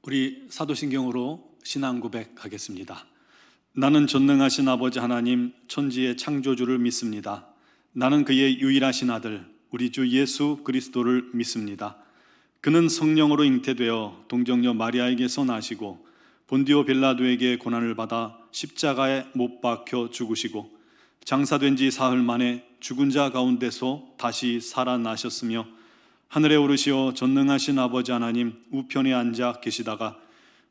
우리 사도신경으로 신앙 고백하겠습니다. 나는 전능하신 아버지 하나님 천지의 창조주를 믿습니다. 나는 그의 유일하신 아들 우리 주 예수 그리스도를 믿습니다. 그는 성령으로 잉태되어 동정녀 마리아에게서 나시고 본디오 빌라도에게 고난을 받아 십자가에 못 박혀 죽으시고 장사된 지 사흘 만에 죽은 자 가운데서 다시 살아나셨으며 하늘에 오르시어 전능하신 아버지 하나님 우편에 앉아 계시다가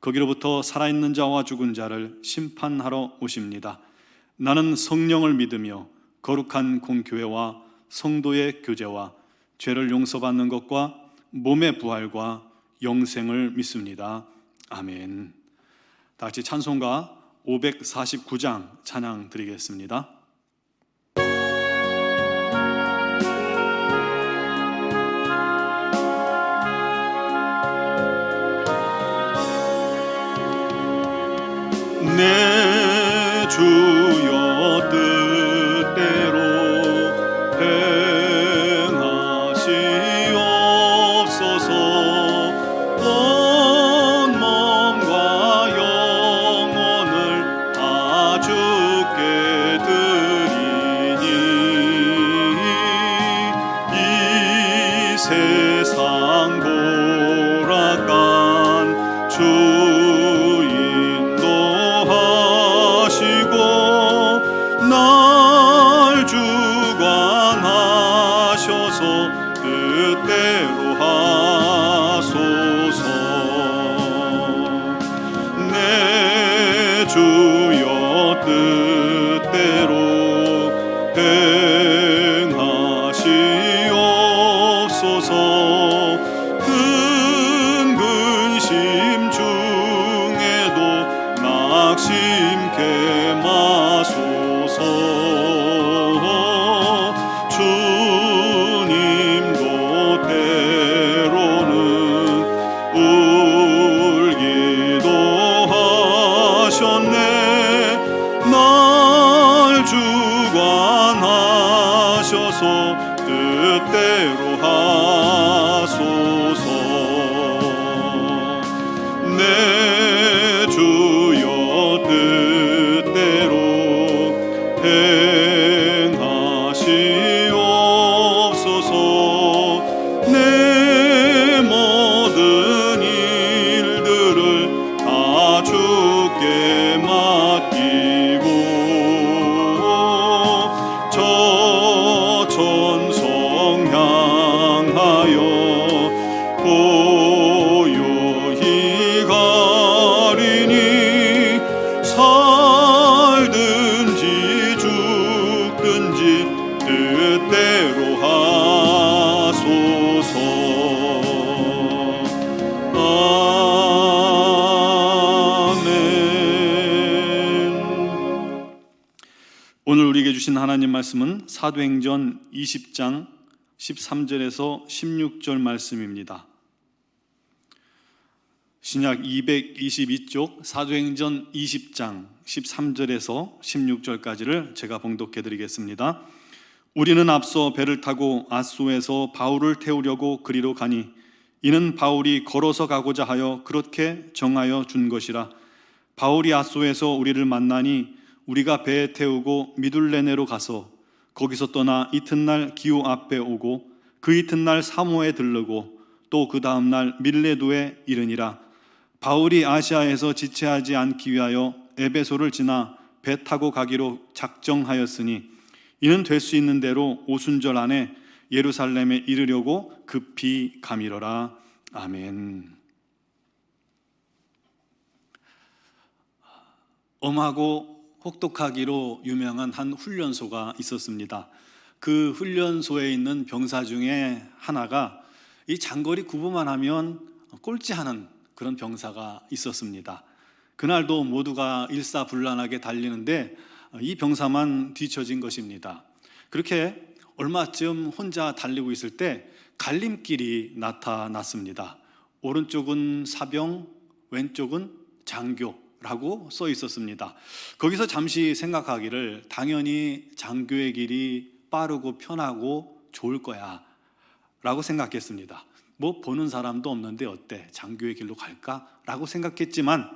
거기로부터 살아있는 자와 죽은 자를 심판하러 오십니다. 나는 성령을 믿으며 거룩한 공교회와 성도의 교제와 죄를 용서받는 것과 몸의 부활과 영생을 믿습니다. 아멘. 다 같이 찬송가 549장 찬양 드리겠습니다. 내 주여 뜻대로 행하시옵소서. 온 몸과 영혼을 다 주께 드리니 이 세상 보락한 주 날 주관하셔서 뜻대로 하소서. 내 주여 뜻대로 행하시옵소서. 큰 근심 중에도 낙심케 마소서. 주님도 때로는 울기도 하셨네. 날 주관하셔서 뜻대로 하소서. 내 주여 뜻대로 행하시옵소서. 내 모든 일들을 다 주께 맡기고 저 천성 향하여 고요히 가리니 살든지 죽든지 뜻대로 하소서. 아멘. 오늘 우리에게 주신 하나님 말씀은 사도행전 20장 13절에서 16절 말씀입니다. 신약 222쪽 사도행전 20장 13절에서 16절까지를 제가 봉독해 드리겠습니다. 우리는 앞서 배를 타고 아소에서 바울을 태우려고 그리로 가니 이는 바울이 걸어서 가고자 하여 그렇게 정하여 준 것이라. 바울이 아소에서 우리를 만나니 우리가 배에 태우고 미둘레네로 가서 거기서 떠나 이튿날 기오 앞에 오고 그 이튿날 사모에 들르고 또 그 다음날 밀레도에 이르니라. 바울이 아시아에서 지체하지 않기 위하여 에베소를 지나 배 타고 가기로 작정하였으니 이는 될 수 있는 대로 오순절 안에 예루살렘에 이르려고 급히 가미러라. 아멘. 엄하고 혹독하기로 유명한 한 훈련소가 있었습니다. 그 훈련소에 있는 병사 중에 하나가 이 장거리 구보만 하면 꼴찌하는 그런 병사가 있었습니다. 그날도 모두가 일사불란하게 달리는데 이 병사만 뒤처진 것입니다. 그렇게 얼마쯤 혼자 달리고 있을 때 갈림길이 나타났습니다. 오른쪽은 사병, 왼쪽은 장교라고 써 있었습니다. 거기서 잠시 생각하기를 당연히 장교의 길이 빠르고 편하고 좋을 거야 라고 생각했습니다. 뭐 보는 사람도 없는데 어때? 장교의 길로 갈까라고 생각했지만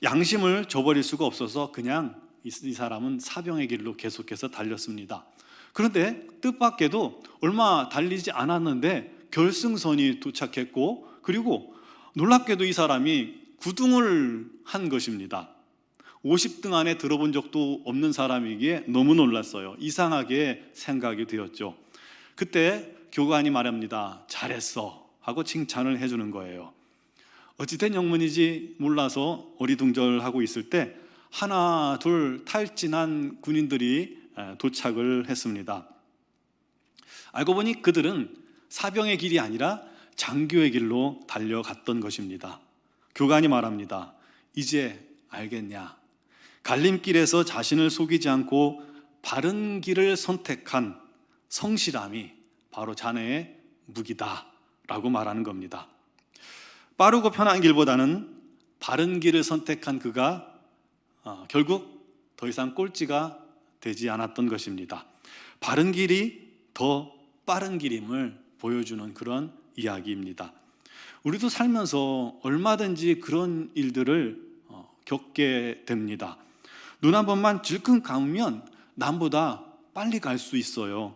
양심을 저버릴 수가 없어서 그냥 이 사람은 사병의 길로 계속해서 달렸습니다. 그런데 뜻밖에도 얼마 달리지 않았는데 결승선이 도착했고, 그리고 놀랍게도 이 사람이 9등을 한 것입니다. 50등 안에 들어본 적도 없는 사람이기에 너무 놀랐어요. 이상하게 생각이 되었죠. 그때 교관이 말합니다. 잘했어 하고 칭찬을 해주는 거예요. 어찌된 영문인지 몰라서 어리둥절하고 있을 때 하나 둘 탈진한 군인들이 도착을 했습니다. 알고 보니 그들은 사병의 길이 아니라 장교의 길로 달려갔던 것입니다. 교관이 말합니다. 이제 알겠냐? 갈림길에서 자신을 속이지 않고 바른 길을 선택한 성실함이 바로 자네의 무기다 라고 말하는 겁니다. 빠르고 편한 길보다는 바른 길을 선택한 그가 결국 더 이상 꼴찌가 되지 않았던 것입니다. 바른 길이 더 빠른 길임을 보여주는 그런 이야기입니다. 우리도 살면서 얼마든지 그런 일들을 겪게 됩니다. 눈 한 번만 질끈 감으면 남보다 빨리 갈 수 있어요.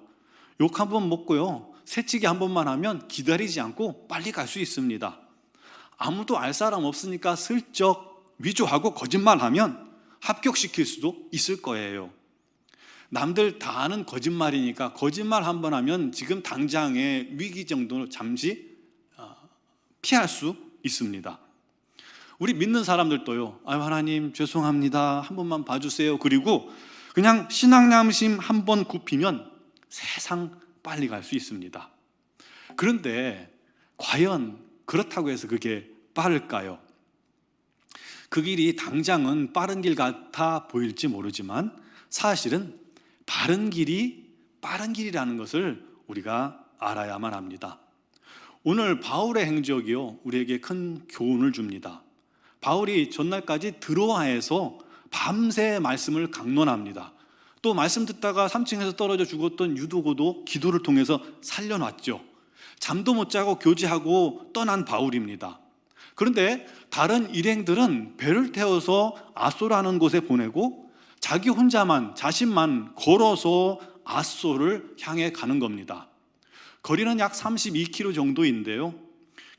욕 한 번 먹고요, 새치기 한 번만 하면 기다리지 않고 빨리 갈 수 있습니다. 아무도 알 사람 없으니까 슬쩍 위조하고 거짓말하면 합격시킬 수도 있을 거예요. 남들 다 아는 거짓말이니까 거짓말 한 번 하면 지금 당장의 위기 정도는 잠시 피할 수 있습니다. 우리 믿는 사람들도요, 아유 하나님 죄송합니다 한 번만 봐주세요, 그리고 그냥 신앙양심 한 번 굽히면 세상 빨리 갈 수 있습니다. 그런데 과연 그렇다고 해서 그게 빠를까요? 그 길이 당장은 빠른 길 같아 보일지 모르지만 사실은 바른 길이 빠른 길이라는 것을 우리가 알아야만 합니다. 오늘 바울의 행적이요, 우리에게 큰 교훈을 줍니다. 바울이 전날까지 드로아에서 밤새 말씀을 강론합니다. 또 말씀 듣다가 3층에서 떨어져 죽었던 유도고도 기도를 통해서 살려놨죠. 잠도 못 자고 교제하고 떠난 바울입니다. 그런데 다른 일행들은 배를 태워서 아소라는 곳에 보내고 자기 혼자만, 자신만 걸어서 아소를 향해 가는 겁니다. 거리는 약 32km 정도인데요,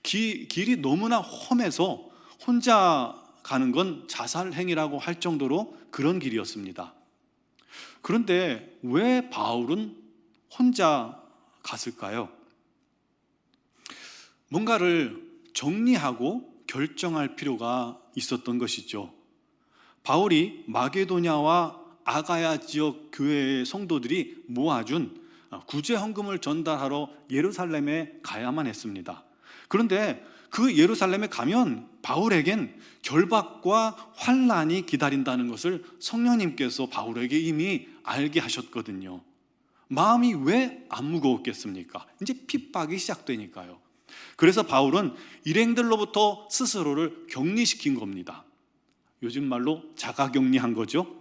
길이 너무나 험해서 혼자 가는 건 자살행위라고 할 정도로 그런 길이었습니다. 그런데 왜 바울은 혼자 갔을까요? 뭔가를 정리하고 결정할 필요가 있었던 것이죠. 바울이 마게도냐와 아가야 지역 교회의 성도들이 모아준 구제 헌금을 전달하러 예루살렘에 가야만 했습니다. 그런데 그 예루살렘에 가면 바울에겐 결박과 환난이 기다린다는 것을 성령님께서 바울에게 이미 알게 하셨거든요. 마음이 왜 안 무거웠겠습니까? 이제 핍박이 시작되니까요. 그래서 바울은 일행들로부터 스스로를 격리시킨 겁니다. 요즘 말로 자가격리한 거죠.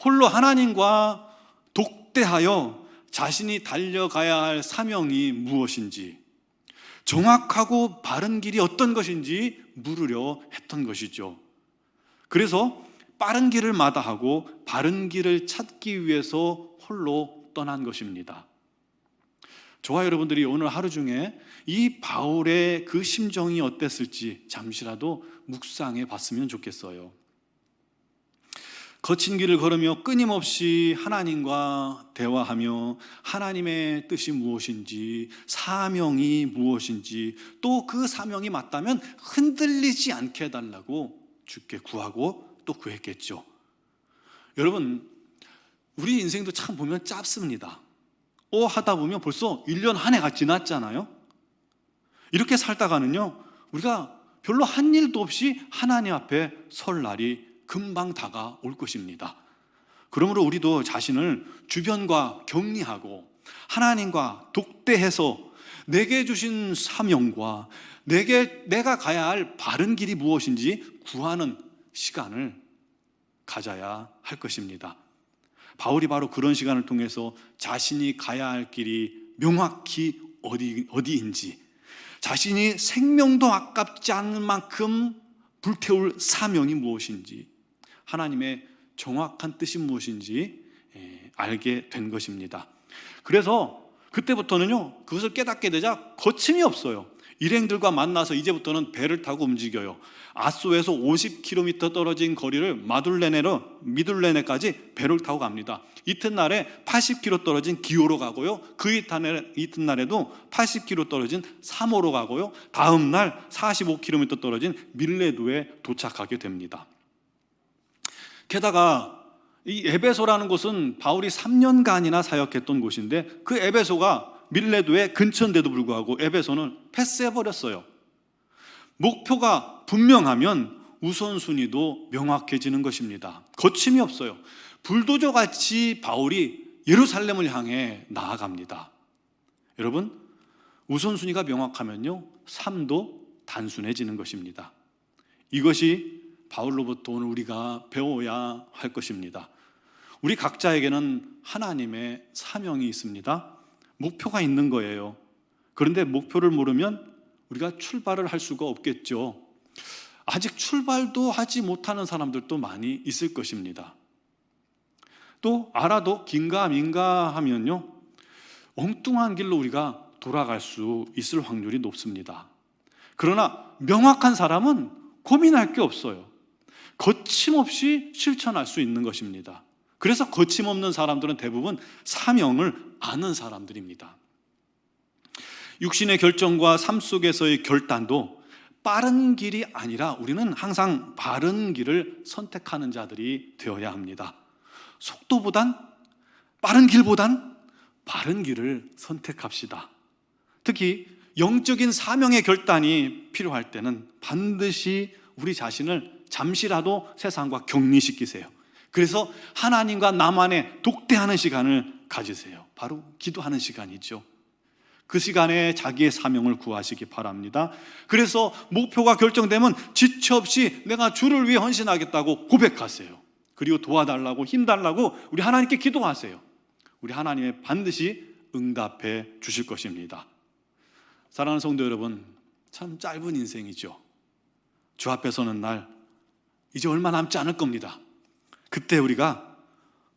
홀로 하나님과 독대하여 자신이 달려가야 할 사명이 무엇인지, 정확하고 바른 길이 어떤 것인지 물으려 했던 것이죠. 그래서 빠른 길을 마다하고 바른 길을 찾기 위해서 홀로 떠난 것입니다. 저와 여러분들이 오늘 하루 중에 이 바울의 그 심정이 어땠을지 잠시라도 묵상해 봤으면 좋겠어요. 거친 길을 걸으며 끊임없이 하나님과 대화하며 하나님의 뜻이 무엇인지, 사명이 무엇인지, 또 그 사명이 맞다면 흔들리지 않게 해달라고 주께 구하고 또 구했겠죠. 여러분, 우리 인생도 참 보면 짧습니다. 하다 보면 벌써 1년 한 해가 지났잖아요. 이렇게 살다가는요, 우리가 별로 한 일도 없이 하나님 앞에 설 날이 금방 다가올 것입니다. 그러므로 우리도 자신을 주변과 격리하고 하나님과 독대해서 내게 주신 사명과 내가 가야 할 바른 길이 무엇인지 구하는 시간을 가져야 할 것입니다. 바울이 바로 그런 시간을 통해서 자신이 가야 할 길이 명확히 어디인지, 자신이 생명도 아깝지 않을 만큼 불태울 사명이 무엇인지, 하나님의 정확한 뜻이 무엇인지 알게 된 것입니다. 그래서 그때부터는요, 그것을 깨닫게 되자 거침이 없어요. 일행들과 만나서 이제부터는 배를 타고 움직여요. 아소에서 50km 떨어진 거리를 미둘레네까지 배를 타고 갑니다. 이튿날에 80km 떨어진 기호로 가고요, 그 이튿날에도 80km 떨어진 사모로 가고요, 다음 날 45km 떨어진 밀레도에 도착하게 됩니다. 게다가 이 에베소라는 곳은 바울이 3년간이나 사역했던 곳인데, 그 에베소가 밀레도의 근처인데도 불구하고 에베소는 패스해버렸어요. 목표가 분명하면 우선순위도 명확해지는 것입니다. 거침이 없어요. 불도저같이 바울이 예루살렘을 향해 나아갑니다. 여러분, 우선순위가 명확하면요, 삶도 단순해지는 것입니다. 이것이 바울로부터 오늘 우리가 배워야 할 것입니다. 우리 각자에게는 하나님의 사명이 있습니다. 목표가 있는 거예요. 그런데 목표를 모르면 우리가 출발을 할 수가 없겠죠. 아직 출발도 하지 못하는 사람들도 많이 있을 것입니다. 또 알아도 긴가민가 하면요, 엉뚱한 길로 우리가 돌아갈 수 있을 확률이 높습니다. 그러나 명확한 사람은 고민할 게 없어요. 거침없이 실천할 수 있는 것입니다. 그래서 거침없는 사람들은 대부분 사명을 아는 사람들입니다. 육신의 결정과 삶 속에서의 결단도 빠른 길이 아니라 우리는 항상 바른 길을 선택하는 자들이 되어야 합니다. 속도보단, 빠른 길보단 바른 길을 선택합시다. 특히 영적인 사명의 결단이 필요할 때는 반드시 우리 자신을 잠시라도 세상과 격리시키세요. 그래서 하나님과 나만의 독대하는 시간을 가지세요. 바로 기도하는 시간이죠. 그 시간에 자기의 사명을 구하시기 바랍니다. 그래서 목표가 결정되면 지체 없이 내가 주를 위해 헌신하겠다고 고백하세요. 그리고 도와달라고, 힘달라고 우리 하나님께 기도하세요. 우리 하나님의 반드시 응답해 주실 것입니다. 사랑하는 성도 여러분, 참 짧은 인생이죠. 주 앞에 서는 날 이제 얼마 남지 않을 겁니다. 그때 우리가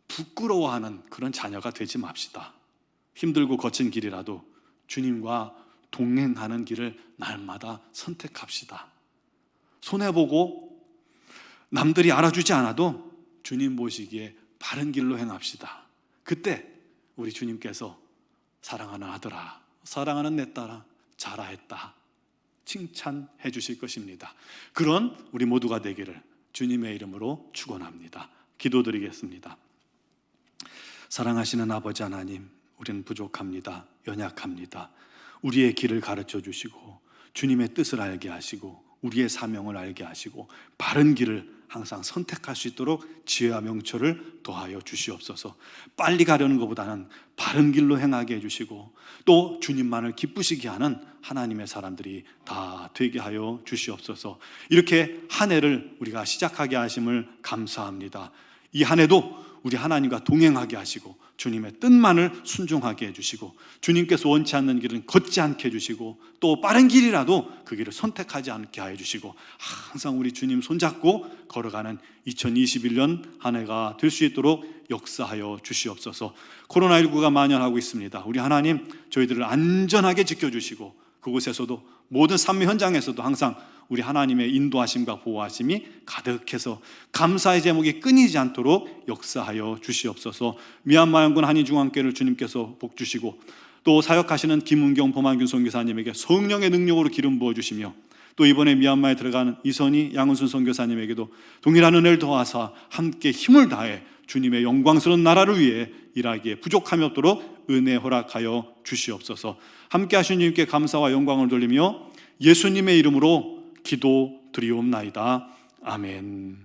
부끄러워하는 그런 자녀가 되지 맙시다. 힘들고 거친 길이라도 주님과 동행하는 길을 날마다 선택합시다. 손해보고 남들이 알아주지 않아도 주님 보시기에 바른 길로 행합시다. 그때 우리 주님께서 사랑하는 아들아, 사랑하는 내 딸아, 잘하였다 칭찬해 주실 것입니다. 그런 우리 모두가 되기를 주님의 이름으로 축원합니다. 기도드리겠습니다. 사랑하시는 아버지 하나님, 우리는 부족합니다. 연약합니다. 우리의 길을 가르쳐 주시고 주님의 뜻을 알게 하시고 우리의 사명을 알게 하시고 바른 길을 항상 선택할 수 있도록 지혜와 명철을 더하여 주시옵소서. 빨리 가려는 것보다는 바른 길로 행하게 해주시고 또 주님만을 기쁘시게 하는 하나님의 사람들이 다 되게 하여 주시옵소서. 이렇게 한 해를 우리가 시작하게 하심을 감사합니다. 이 한 해도 우리 하나님과 동행하게 하시고 주님의 뜻만을 순종하게 해주시고 주님께서 원치 않는 길은 걷지 않게 해주시고 또 빠른 길이라도 그 길을 선택하지 않게 해주시고 항상 우리 주님 손잡고 걸어가는 2021년 한 해가 될 수 있도록 역사하여 주시옵소서. 코로나19가 만연하고 있습니다. 우리 하나님 저희들을 안전하게 지켜주시고 그곳에서도 모든 삶의 현장에서도 항상 우리 하나님의 인도하심과 보호하심이 가득해서 감사의 제목이 끊이지 않도록 역사하여 주시옵소서. 미얀마 연군 한인중앙교회를 주님께서 복주시고 또 사역하시는 김은경 범한균 선교사님에게 성령의 능력으로 기름 부어주시며 또 이번에 미얀마에 들어가는 이선희 양은순 선교사님에게도 동일한 은혜를 더하사 함께 힘을 다해 주님의 영광스러운 나라를 위해 일하기에 부족함이 없도록 은혜 허락하여 주시옵소서. 함께 하신 주님께 감사와 영광을 돌리며 예수님의 이름으로 기도 드리옵나이다. 아멘.